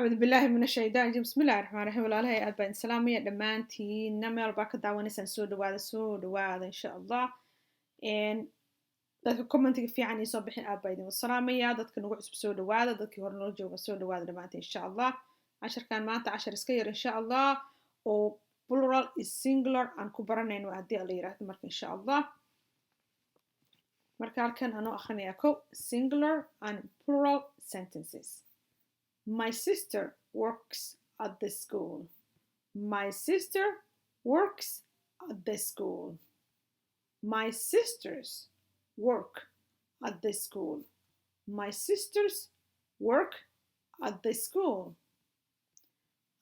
أعوذ بالله من الشيطان الرجيم بسم الله الرحمن الرحيم والله aad baan salaamaya dhammaantiin meel baa ka daawanaysaan soo dhawaada insha allah dadka commentiga fiican ii soo bixin aad baa idin salaamaya dadka nagu cusub soo dhawaada dadkii hore noo jooga soo dhawaada dhammaantiin insha allah casharkan maanta cashar iska yar insha allah oo plural is singular aan ku baranayno haddii alla yiraahdo marka insha allah marka halkan anoo akhrinayaa kow singular and plural sentences. My sister works at the school. My sister works at the school. My sisters work at the school. My sisters work at the school.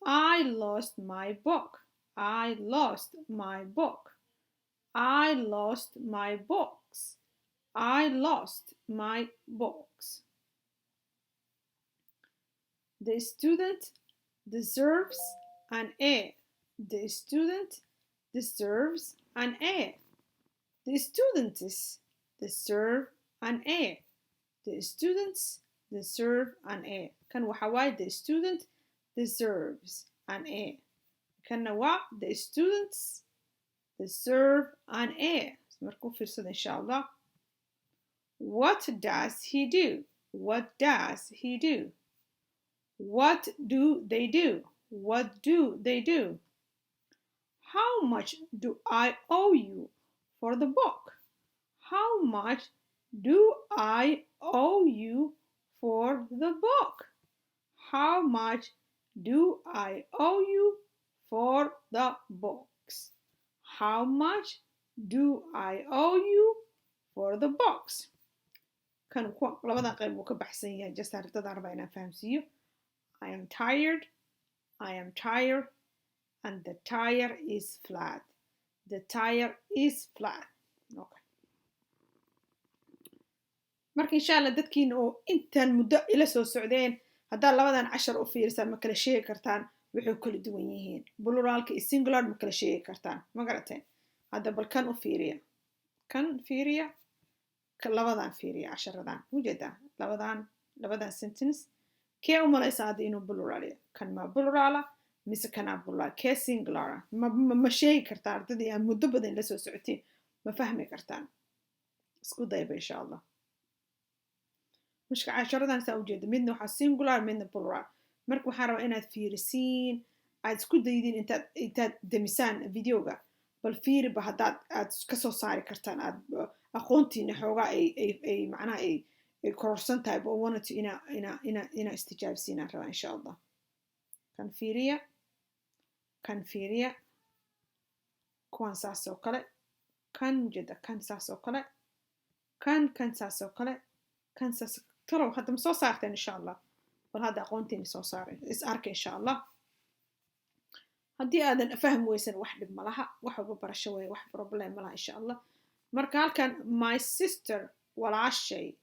I lost my book. I lost my book. I lost my books. I lost my books. The student deserves an A. The student deserves an A. The students deserve an A. The students deserve an A. Kan waxa waaye the student deserves an A. Kan waa the students deserve an A. Markuu fiirsada insha Allah. What does he do? What does he do? What do they do? What do they do? How much do I owe you for the book? How much do I owe you for the book? How much do I owe you for the books? How much do I owe you for the books? Kan labadan qayb uu ka baxsan yahay just arrintada rabaa inaan fahamsiiyo. I am tired. I am tired. And the tire is flat. The tire is flat. Okay. Marka insha Allah dadkiina oo intaan muddo ila soo socdeen haddaa labadan cashar u fiirsaan ma kala sheegi kartaan waxay kala duwan yihiin. Pluralka iyo singular ma kala sheegi kartaan. Ma garateen? Hadda bal kan u fiiriya. Kan fiiriya. Labadan fiiriya casharadan. Ujeedaa labadan sentence. Kee u malaysaa hadda inuu plural yahay? Kan ma plurala mise kanaa plural? Kee singular ma sheegi kartaa ardadii aan muddo badan la soo socotiin ma fahmi kartaan? Isku dayba insha Allah. Mushka casharadan saa ujeeda midna waxaa singular midna plural. Marka waxaan rabaa inaad fiirisiin aad isku daydiin intaad demisaan videoga bal fiiriba haddaad aad ka soo saari kartaan aad aqoontiina xoogaa ay macnaha ay kororsan tahay but wanted to ina istijaabsiinaan rabaa insha Allah. Kan fiiriya kuwan saas oo kale kan jeda kan saas oo kale kan saas oo kale kan saas talow hadda ma soo saarteen insha Allah bal hadda aqoontiina soo saareen is arka insha Allah. haddii aadan fahmi weysan wax dhib ma laha wax walba barasho weeye wax problem ma laha insha Allah. marka halkan my sister walaashay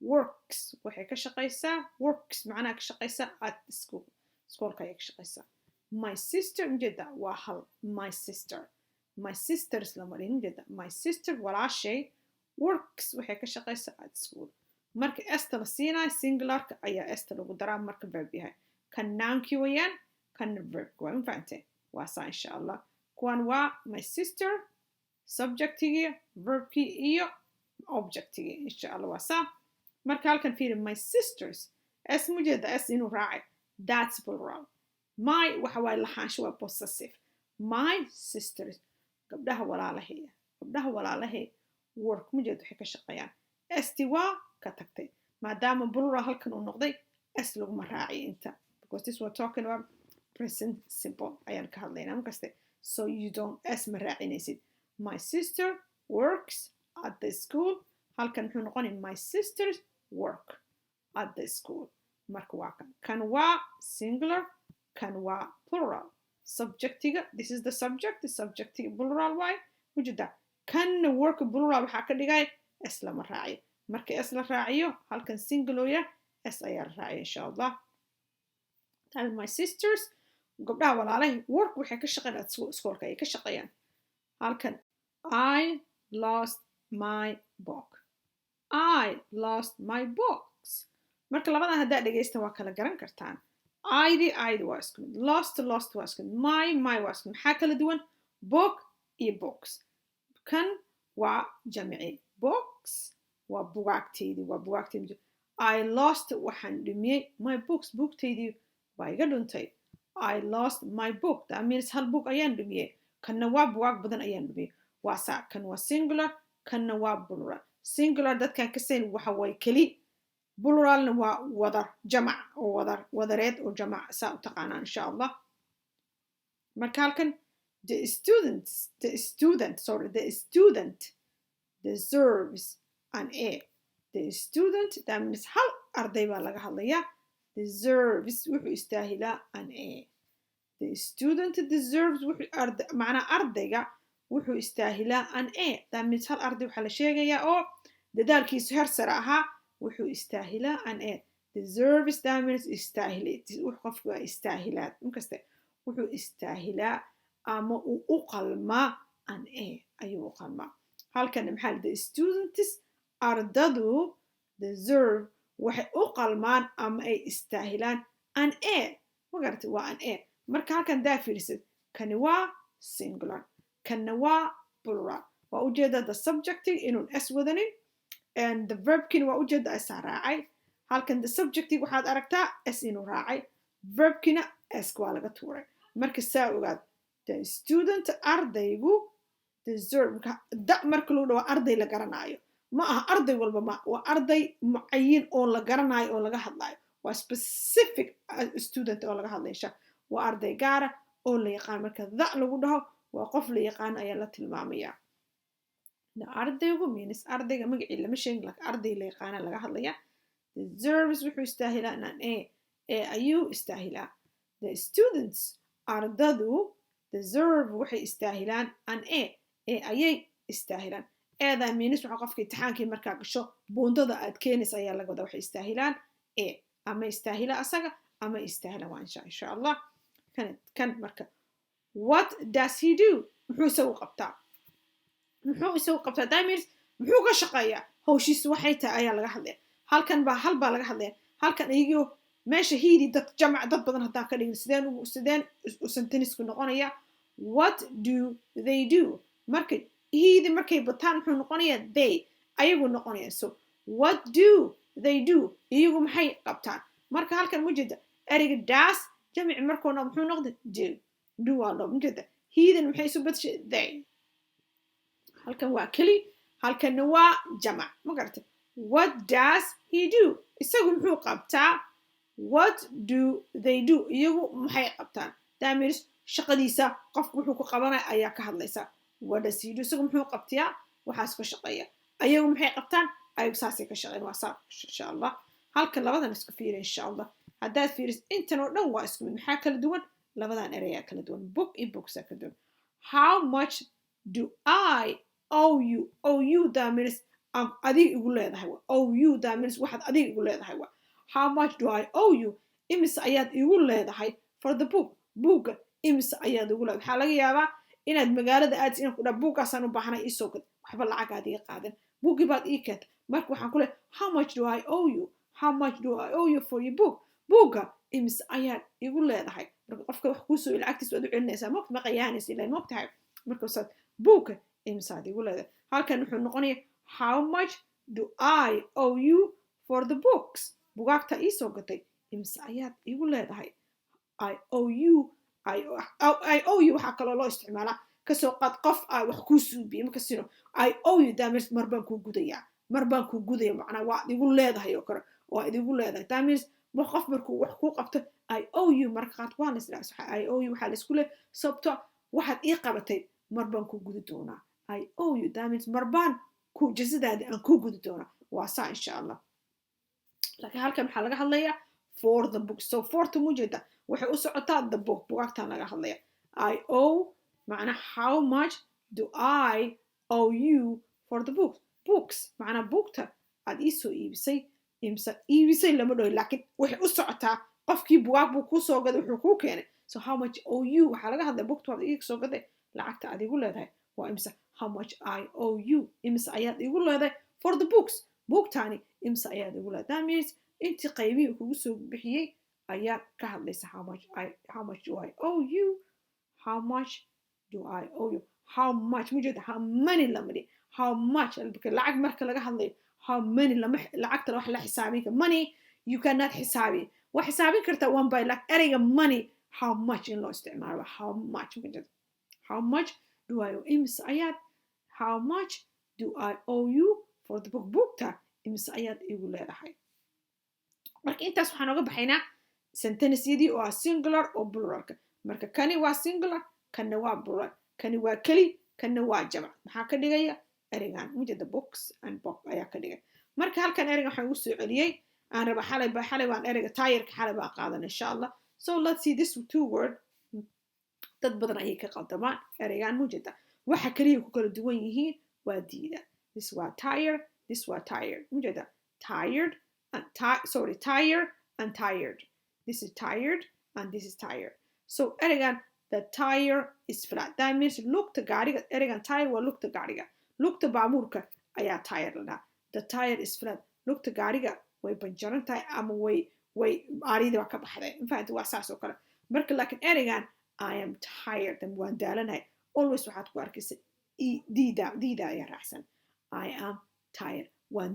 works waxay ka shaqaysaa works macnaha ka shaqaysaa at school schoolka ayay ka shaqaysaa. My sister mjeda waa hal my sisters lama dhihin mjeda my sister walaashay works waxay ka shaqaysaa at school. marka esta la siinayo singularka ayaa esta lagu daraa marka verb yahay. kan nounkii wayaan kanna verbka waa fahanteen waa saa insha Allah. kuwan waa my sister subjectigii verbkii iyo objectigii insha Allah waa saa. marka halkan fiiri my sisters s mujeda s inuu raacay that's plural. My waxa waay lahaansho waa possessive. My sisters gabdhaha walaalahay work mujeda waxay ka shaqeeyaan st waa ka tagtay maadaama plural halkan uu noqday s laguma raaciyo inta because this we're talking about present simple ayaan ka hadlaynaa markaste so you don't s ma raacinaysid. My sister works at the school halkan wuxuu noqonay my sisters work at the school. marka waa kan waa singular kan waa plural. subjectiga this is the subjectiga plural waay mujeda kanna work plural waxaa ka dhigay s lama raaciyo marka s la raaciyo halkan singular s ayaa la raaciyo insha Allah. my sisters gabdhaha walaalahay work waxay ka shaqeeyaan schoolka ay ka shaqeeyaan. halkan I lost my book. I lost my books. marka labadan haddaad dhegaysta waa kala garan kartaan. I'di waa isku mid. Lost waa isku mid. My waa isku mid. Maxaa kala duwan? Book iyo books. Kan waa jamci. Books waa bugaagteydii. I lost waxaan dhumiyey my books. Bookteydii waa iga dhuntay. I lost my book. That means hal book ayaan dhumiyey. Kanna waa bugaag badan ayaan dhumiyey. Waa saa. Kan waa singular. Kanna waa plural. Singular dadkaan ka sayn waxa way keli. Pluralna waa wadar jamac oo wadareed oo jamac saa u taqaanaan insha Allah. Marka halkan the student deserves an A. The student that means hal arday baa laga hadlayaa. Deserves wuxuu istaahilaa an A. The student deserves macnaa ardayga wuxuu istaahilaa an A. That means hal arday waxaa la sheegayaa oo dadaalkiisu heer sare ahaa wuxuu istaahilaa an A. Deserves that means istaahilid. Qofku waa istaahilaad. Inkaste wuxuu istaahilaa ama uu u qalmaa an A ayuu u qalmaa. Halkan maxaa the students ardadu deserve waxay u qalmaan ama ay istaahilaan an A. Ma garatay waa an A. Marka halkan daa fiirisid kani waa singular. Kanna waa plural. Waa ujeeda the subject inuu s wadanin. And the verbkina waa ujeeda isaa raacay. Halkan the subject waxaad aragtaa s inuu raacay. Verbkina s waa laga tuuray. Marka saa ogaad the student ardaygu deserve da marka loo dhawo arday la garanaayo. Ma aha arday walba waa arday mucayin oo la garanaayo oo laga hadlaayo. Waa specific student oo laga hadlaysha. Waa arday gaara oo la yaqaan marka da lagu dhaho waa qof la yaqaan ayaa la tilmaamaya. Ardaygu means ardayga magacii lama sheegin laakiin arday la yaqaan laga hadlaya. Deserves wuxuu istaahilaa an A. Ayuu istaahilaa. The students ardadu deserve waxay istaahilaan an A. Ayay istaahilaan. That means waxa qofka imtixaankii markaa gasho buundada aad keenaysa ayaa laga wadaa waxay istaahilaan A. Ama istaahila asaga ama istaahila waa insha Allah. Kan marka what does he do? Muxuu isagu qabtaa? That means muxuu ka shaqeeyaa? Hawshiisu waxay tahay ayaa laga hadlaya. Halkan baa hal baa laga hadlaya. Halkan iyagu meesha hiidi dad jamac dad badan haddaan ka dhigin sideen u sentenisku noqonaya. What do they do? Marka hiidi markay bataan muxuu noqonayaa they ayagu noqonaya. So what do they do? Iyagu maxay qabtaan? Marka halkan mujeda ereyga das jamic markoona muxuu noqday do waa loo mujeda hiidan maxay isu badshay they. Halkan waa keli halkanna waa jamac ma garatay. What does he do? Isagu muxuu qabtaa? What do they do? Iyagu maxay qabtaan? That means shaqadiisa qofku wuxuu ku qabanay ayaa ka hadlaysa. What does he do? Isagu muxuu qabtiyaa? Waxaas ka shaqeeya. Ayagu maxay qabtaan? Ayagu saasay ka shaqeyn waa saa insha Allah. Halkan labadan isku fiiri insha Allah. Haddaad fiiris intan oo dhan waa isku mid. Maxaa kala duwan? Labadan erayaa kala duwan. Book iyo books kala duwan. How much do I owe you? Owe you that means adiga igu leedahay. Owe you that means waxaad adiga igu leedahay. How much do I owe you? Imise ayaad igu leedahay for the book. Buugga imise ayaad igu leedahay. Waxaa laga yaabaa inaad magaalada aad in ku dhaa buuggaasaan u baahanay ii soo gad. Waxba lacag aad iga qaadan. Buuggii baad ii keentay. Marka waxaan ku leeyahay how much do I owe you? How much do I owe you for your book? Buugga imise ayaad igu leedahay. Marka qofka wax kuu soo lacagtiisa waad u celinaysaa. Moogta ma qayaanaysa ilaa moogtahay. Marka wasaad buugga imise aad igu leedahay. Halkan wuxuu noqonayaa how much do I owe you for the books? Bugaagta ii soo gatay imise ayaad igu leedahay. I owe you waxaa kaloo loo isticmaalaa kasoo qaad qof wax kuu suubiye markasino I owe you that means mar baan kuu gudaya macnaa waad igu leedahay oo kale waad igu leedahay. That means qof markuu wax kuu qabto I owe you marka qaad waa la isdhaafsaa. I owe you waxaa la isku leeyahay sababtoo waxaad ii qabatay mar baan kuu gudi doonaa. I owe you that means mar baan ku jasadaada aan kuu gudi doonaa. waa saa insha Allah. laakiin halkan waxaa laga hadlayaa for the book. So forta mujeeda waxay u socotaa the book. bugaagtaan laga hadlaya. I owe macnaa how much do I owe you for the book? Books macnaa buugta aad ii soo iibisay iibisay lama dhaho laakiin waxay u socotaa qofkii bugaag buu kuu soo gaday wuxuu kuu keenay. So how much owe you waxaa laga hadlaya buugta waad ii soo gaday lacagta aad igu leedahay waa imse how much I owe you imse ayaad igu leedahay for the books. buugtaani imse ayaad igu leedahay. That means intii qaybihii kugu soo bixiyey ayaad ka hadlaysa how much do I owe you, how much do I owe you, how much mujeeda how many lamadi how much lacag marka laga hadlayo how many lacagta wax la xisaabin ka money you cannot xisaabi wax xisaabin kartaa one by like ereyga money how much in loo isticmaalo how much mujeeda how much do I owe imise ayaad how much do I owe you for the bookta imise ayaad igu leedahay marka intaas waxaan oga baxaynaa sentenceydii oo ah singular oo pluralka marka kani waa singular kana waa plural kani waa keli kana waa jamac maxaa ka dhigaya ereygan mujada books and book ayaa ka dhigay marka halkan ereygan waxaan ugu soo celiyay aan raba xalay waan ereyga tayarka xalay baa qaadan insha Allah so let's see this two word dad badan ayay ka qaldamaan ereygan mujada waxa kaliya ku kala duwan yihiin waa diida this waa tire this waa tired mujada tired and tired and tired this is tired and this is tired so ereygan the tire is flat that means lugta gaariga ereygan tire waa lugta gaariga lugta baabuurka ayaa tire la dhahaa the tire is flat lugta gaariga way banjaran tahay ama way aarida waa ka baxday infact waa saas oo kale marka laakiin ereygan I am tired and waan daalanahay always waxaad ku arkaysa diida ayaa raacsan I am tired waan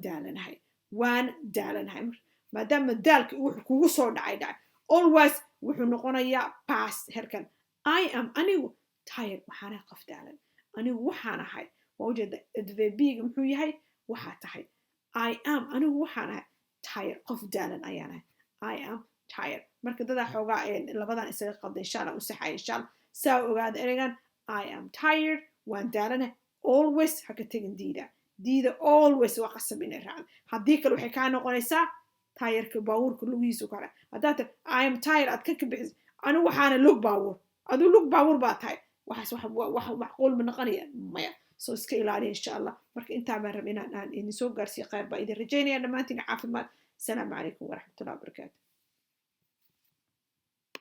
daalanahay maadaama daalka wuxuu kugu soo dhacay always wuxuu noqonayaa past herkan I am anigu tired waxaan ahay qof daalan anigu waxaan ahay waa ujeeda adverbiga muxuu yahay waxaa tahay I am anigu waxaan ahay tired qof daalan ayaan ahay I am tired marka dadaa xoogaa labadan isaga qalda insha Allah u saxay insha Allah saa ogaada ereygan I am tired waan daalanahay always ha ka tegin diida always waa qasab inay raacdo haddii kale waxay kaa noqonaysaa tayarka baabuurka lugihiisu kale haddaad tir I am tired aad ka bixis anigu waxaana lug baabuur aduu lug baabuur baa tahay waxaas wax macquul ma noqonaya maya soo iska ilaaliya insha Allah marka intaa baan rabay inaan idin soo gaarsiiyo khayr baa idin rajaynaya dhammaantiin caafimaad asalaamu calaykum waraxmatullahi wabarakaatu